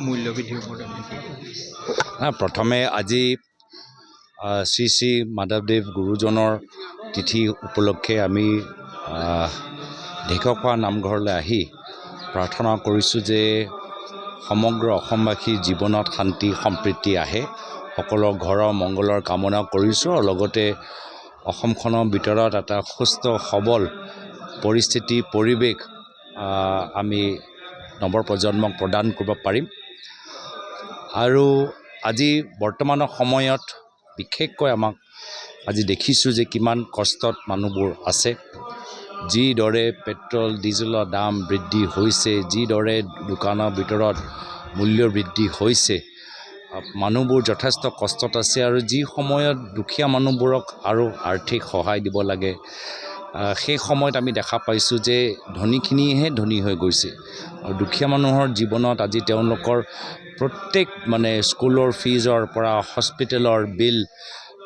মূল্যবৃদ্ধিৰ ওপৰত প্ৰথমে আজি শ্ৰী শ্ৰী মাধৱদেৱ গুৰুজনৰ তিথি উপলক্ষে আমি ঢেকীয়াখোৱা নামঘৰলৈ আহি প্ৰাৰ্থনা কৰিছোঁ যে সমগ্ৰ অসমবাসীৰ জীৱনত শান্তি সম্প্ৰীতি আহে, সকলো ঘৰৰ মংগলৰ কামনা কৰিছোঁ আৰু লগতে অসমখনৰ ভিতৰত এটা সুস্থ সবল পৰিস্থিতি পৰিৱেশ আমি নৱপ্ৰজন্মক প্ৰদান কৰিব পাৰিম। আৰু আজি বৰ্তমানৰ সময়ত বিশেষকৈ আমাক আজি দেখিছোঁ যে কিমান কষ্টত মানুহবোৰ আছে। যিদৰে পেট্ৰল ডিজেলৰ দাম বৃদ্ধি হৈছে, যিদৰে দোকানৰ ভিতৰত মূল্য বৃদ্ধি হৈছে, মানুহবোৰ যথেষ্ট কষ্টত আছে। আৰু যি সময়ত দুখীয়া মানুহবোৰক আৰু আৰ্থিক সহায় দিব লাগে, সেই সময়ত আমি দেখা পাইছোঁ যে ধনীখিনিহে ধনী হৈ গৈছে আৰু দুখীয়া মানুহৰ জীৱনত আজি তেওঁলোকৰ প্ৰত্যেক স্কুলৰ ফিজৰ পৰা হস্পিটেলৰ বিল,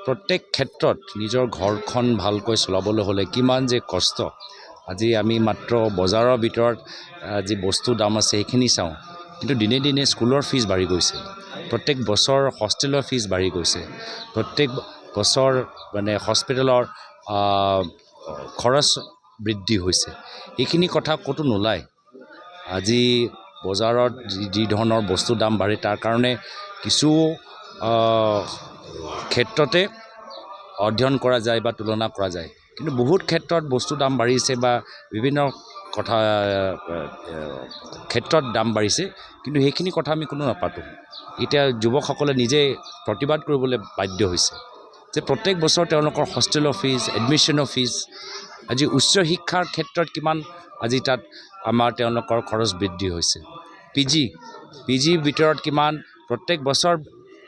প্ৰত্যেক ক্ষেত্ৰত নিজৰ ঘৰখন ভালকৈ চলাবলৈ হ'লে কিমান যে কষ্ট। আজি আমি মাত্ৰ বজাৰৰ ভিতৰত যি বস্তুৰ দাম আছে সেইখিনি চাওঁ, কিন্তু দিনে দিনে স্কুলৰ ফিজ বাঢ়ি গৈছে, প্ৰত্যেক বছৰ হষ্টেলৰ ফিজ বাঢ়ি গৈছে, প্ৰত্যেক বছৰ হস্পিটেলৰ খৰচ বৃদ্ধি হৈছে। এইখিনি কথা ক'তো নোলায়। আজি বজাৰত যি ধৰণৰ বস্তুৰ দাম বাঢ়ে তাৰ কাৰণে কিছু ক্ষেত্ৰতে অধ্যয়ন কৰা যায় বা তুলনা কৰা যায়, কিন্তু বহুত ক্ষেত্ৰত বস্তুৰ দাম বাঢ়িছে বা বিভিন্ন কথা ক্ষেত্ৰত দাম বাঢ়িছে, কিন্তু সেইখিনি কথা আমি কোনো নাপাতোঁ। এতিয়া যুৱকসকলে নিজে প্ৰতিবাদ কৰিবলৈ বাধ্য হৈছে যে প্ৰত্যেক বছৰ তেওঁলোকৰ হষ্টেলৰ ফিজ, এডমিশ্যনৰ ফিজ, আজি উচ্চ শিক্ষাৰ ক্ষেত্ৰত কিমান আজি তাত তেওঁলোকৰ খৰচ বৃদ্ধি হৈছে। পিজিৰ ভিতৰত কিমান প্ৰত্যেক বছৰ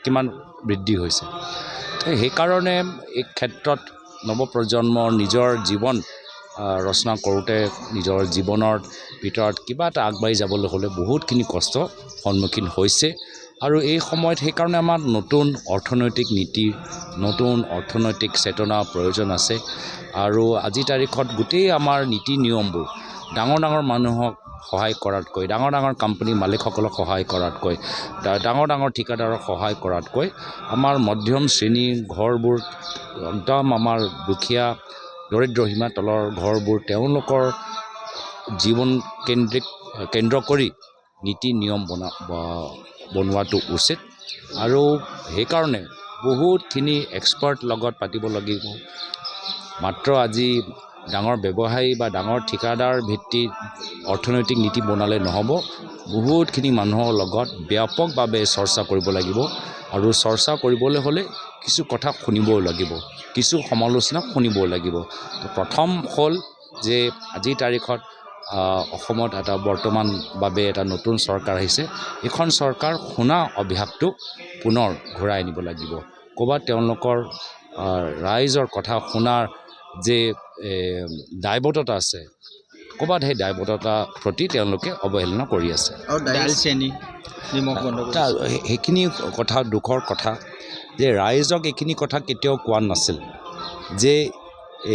কিমান বৃদ্ধি হৈছে। সেইকাৰণে এই ক্ষেত্ৰত নৱপ্ৰজন্মৰ নিজৰ জীৱন ৰচনা কৰোঁতে নিজৰ জীৱনৰ ভিতৰত কিবা এটা আগবাঢ়ি যাবলৈ হ'লে বহুতখিনি কষ্ট সন্মুখীন হৈছে। আৰু এই সময়ত সেইকাৰণে আমাৰ নতুন অৰ্থনৈতিক নীতি, নতুন অৰ্থনৈতিক চেতনাৰ প্ৰয়োজন আছে। আৰু আজিৰ তাৰিখত গোটেই আমাৰ নীতি নিয়মবোৰ ডাঙৰ ডাঙৰ মানুহক সহায় কৰাতকৈ, ডাঙৰ ডাঙৰ কোম্পানীৰ মালিকসকলক সহায় কৰাতকৈ, ডাঙৰ ডাঙৰ ঠিকাদাৰক সহায় কৰাতকৈ আমাৰ মধ্যম শ্ৰেণীৰ ঘৰবোৰ, একদম আমাৰ দুখীয়া দৰিদ্ৰ সীমাৰ তলৰ ঘৰবোৰ, তেওঁলোকৰ জীৱন কেন্দ্ৰ কৰি নীতি নিয়ম বনোৱাটো উচিত। আৰু সেইকাৰণে বহুতখিনি এক্সপাৰ্ট লগত পাতিব লাগিব। মাত্ৰ আজি ডাঙৰ ব্যৱসায়ী বা ডাঙৰ ঠিকাদাৰ ভিত্তিত অৰ্থনৈতিক নীতি বনালে নহ'ব, বহুতখিনি মানুহৰ লগত ব্যাপকভাৱে চৰ্চা কৰিব লাগিব। আৰু চৰ্চা কৰিবলৈ হ'লে কিছু কথা শুনিবও লাগিব, কিছু সমালোচনা শুনিবও লাগিব। প্ৰথম হ'ল যে আজিৰ তাৰিখত অসমত এটা বৰ্তমান বাবে এটা নতুন চৰকাৰ আহিছে। এইখন চৰকাৰ শুনা অভ্যাসটো পুনৰ ঘূৰাই আনিব লাগিব। ক'ৰবাত তেওঁলোকৰ ৰাইজৰ কথা শুনাৰ যে দায়বদ্ধতা আছে, ক'ৰবাত সেই দায়বদ্ধতাৰ প্ৰতি তেওঁলোকে অৱহেলনা কৰি আছে। সেইখিনি কথা দুখৰ কথা যে ৰাইজক এইখিনি কথা কেতিয়াও কোৱা নাছিল যে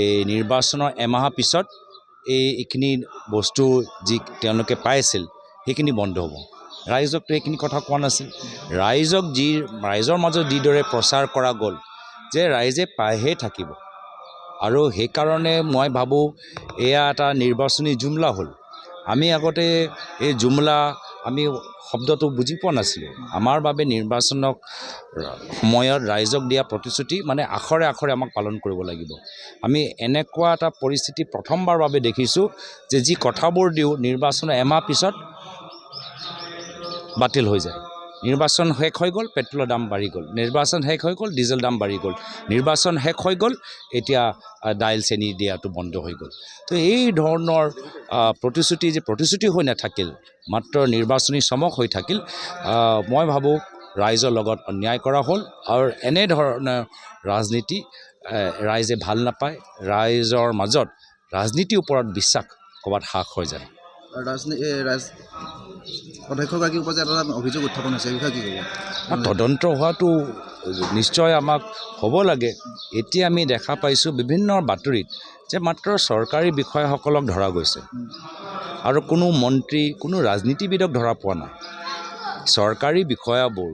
এই নিৰ্বাচনৰ এমাহৰ পিছত এইখিনি বস্তু যি তেওঁলোকে পাইছিল সেইখিনি বন্ধ হ'ব। ৰাইজকতো এইখিনি কথা কোৱা নাছিল। ৰাইজৰ মাজত যিদৰে প্ৰচাৰ কৰা গ'ল যে ৰাইজে পাইহে থাকিব, আৰু সেইকাৰণে মই ভাবোঁ এয়া এটা নিৰ্বাচনী জুমলা হ'ল। আমি আগতে এই জুমলা আমি শব্দটো বুজি পোৱা নাছিলোঁ। আমাৰ বাবে নিৰ্বাচনৰ সময়ত ৰাইজক দিয়া প্ৰতিশ্ৰুতি আখৰে আখৰে আমাক পালন কৰিব লাগিব। আমি এনেকুৱা এটা পৰিস্থিতি প্ৰথমবাৰ বাবে দেখিছোঁ যে যি কথাবোৰ দিওঁ নিৰ্বাচনৰ এমাহ পিছত বাতিল হৈ যায়। নিৰ্বাচন শেষ হৈ গ'ল, পেট্ৰলৰ দাম বাঢ়ি গ'ল, নিৰ্বাচন শেষ হৈ গ'ল, ডিজেল দাম বাঢ়ি গ'ল, নিৰ্বাচন শেষ হৈ গ'ল, এতিয়া দাইল চেনি দিয়াটো বন্ধ হৈ গ'ল। তো এই ধৰণৰ প্ৰতিশ্ৰুতি হৈ নাথাকিল, মাত্ৰ নিৰ্বাচনী চমক হৈ থাকিল। মই ভাবোঁ ৰাইজৰ লগত অন্যায় কৰা হ'ল। আৰু এনেধৰণৰ ৰাজনীতি ৰাইজে ভাল নাপায়। ৰাইজৰ মাজত ৰাজনীতিৰ ওপৰত বিশ্বাস ক'ৰবাত হ্ৰাস হৈ যায়। অধ্যক্ষগৰাকীৰ ওপৰত এটা অভিযোগ উত্থাপন হৈছে, বিষয়ে কি ক'ব? তদন্ত হোৱাটো নিশ্চয় আমাক হ'ব লাগে। এতিয়া আমি দেখা পাইছোঁ বিভিন্ন বাতৰিত যে মাত্ৰ চৰকাৰী বিষয়াসকলক ধৰা গৈছে, আৰু কোনো মন্ত্ৰী কোনো ৰাজনীতিবিদক ধৰা পোৱা নাই চৰকাৰী বিষয়াবোৰ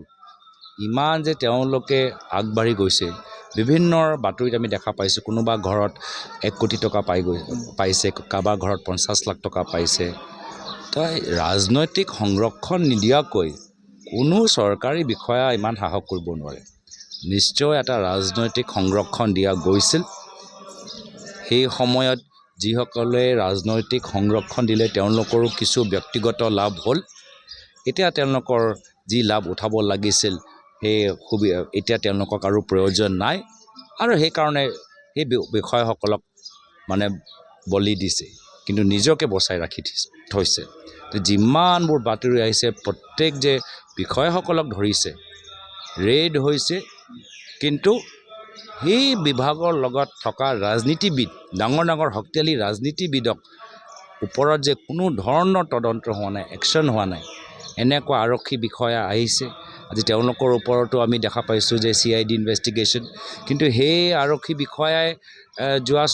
ইমান যে তেওঁলোকে আগবাঢ়ি গৈছে বিভিন্ন বাতৰিত আমি দেখা পাইছোঁ কোনোবা ঘৰত 1 কোটি টকা পাইছে কাৰোবাৰ ঘৰত 50 লাখ টকা পাইছে তো ৰাজনৈতিক সংৰক্ষণ নিদিয়াকৈ কোনো চৰকাৰী বিষয়া ইমান সাহস কৰিব নোৱাৰে নিশ্চয় এটা ৰাজনৈতিক সংৰক্ষণ দিয়া গৈছিল সেই সময়ত যিসকলে ৰাজনৈতিক সংৰক্ষণ দিলে তেওঁলোকৰো কিছু ব্যক্তিগত লাভ হ'ল এতিয়া তেওঁলোকৰ যি লাভ উঠাব লাগিছিল সেই এতিয়া তেওঁলোকক আৰু প্ৰয়োজন নাই আৰু সেইকাৰণে সেই বিষয়াসকলক মানে বলি দিছে কিন্তু নিজকে বচাই ৰাখি থৈছে যিমানবোৰ বাতৰি আহিছে প্ৰত্যেক যে বিষয়াসকলক ধৰিছে ৰেড হৈছে কিন্তু সেই বিভাগৰ লগত থকা ৰাজনীতিবিদ ডাঙৰ ডাঙৰ শক্তিশালী ৰাজনীতিবিদক ওপৰত যে কোনো ধৰণৰ তদন্ত হোৱা নাই একশ্যন হোৱা নাই এনেকুৱা আৰক্ষী বিষয়া আহিছে আজি তেওঁলোকৰ ওপৰতো আমি দেখা পাইছোঁ যে CID ইনভেষ্টিগেশ্যন কিন্তু সেই আৰক্ষী বিষয়াই যোৱা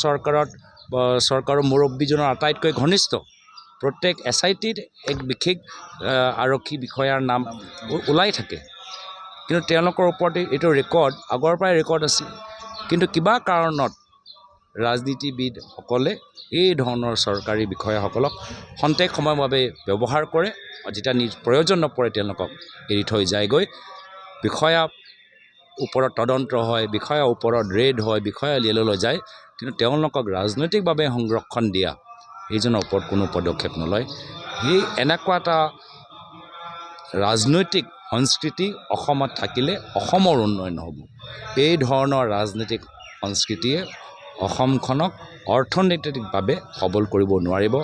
চৰকাৰৰ মুৰব্বীজনৰ আটাইতকৈ ঘনিষ্ঠ প্ৰত্যেক SITত এক বিশেষ আৰক্ষী বিষয়াৰ নাম ওলাই থাকে কিন্তু তেওঁলোকৰ ওপৰত এইটো ৰেকৰ্ড আগৰ পৰাই ৰেকৰ্ড আছিল কিন্তু কিবা কাৰণত ৰাজনীতিবিদসকলে এই ধৰণৰ চৰকাৰী বিষয়াসকলক খন্তেক সময়ৰ বাবে ব্যৱহাৰ কৰে আৰু যেতিয়া প্ৰয়োজন নপৰে তেওঁলোকক এৰি থৈ যায়গৈ বিষয়া ওপৰত তদন্ত হয় বিষয়া ওপৰত ৰেড হয় বিষয়া জেললৈ যায় কিন্তু তেওঁলোকক ৰাজনৈতিকভাৱে সংৰক্ষণ দিয়া সেইজনৰ ওপৰত কোনো পদক্ষেপ নলয় সেই এনেকুৱা এটা ৰাজনৈতিক সংস্কৃতি অসমত থাকিলে অসমৰ উন্নয়ন নহ'ব এই ধৰণৰ ৰাজনৈতিক সংস্কৃতিয়ে অসমখনক অৰ্থনৈতিকভাৱে সবল কৰিব নোৱাৰিব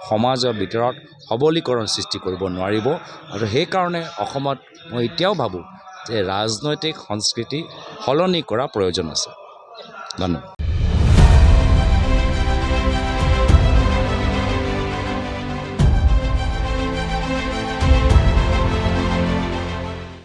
সমাজৰ ভিতৰত সবলীকৰণ সৃষ্টি কৰিব নোৱাৰিব আৰু সেইকাৰণে অসমত মই এতিয়াও ভাবোঁ যে ৰাজনৈতিক সংস্কৃতি সলনি কৰা প্ৰয়োজন আছে ধন্যবাদ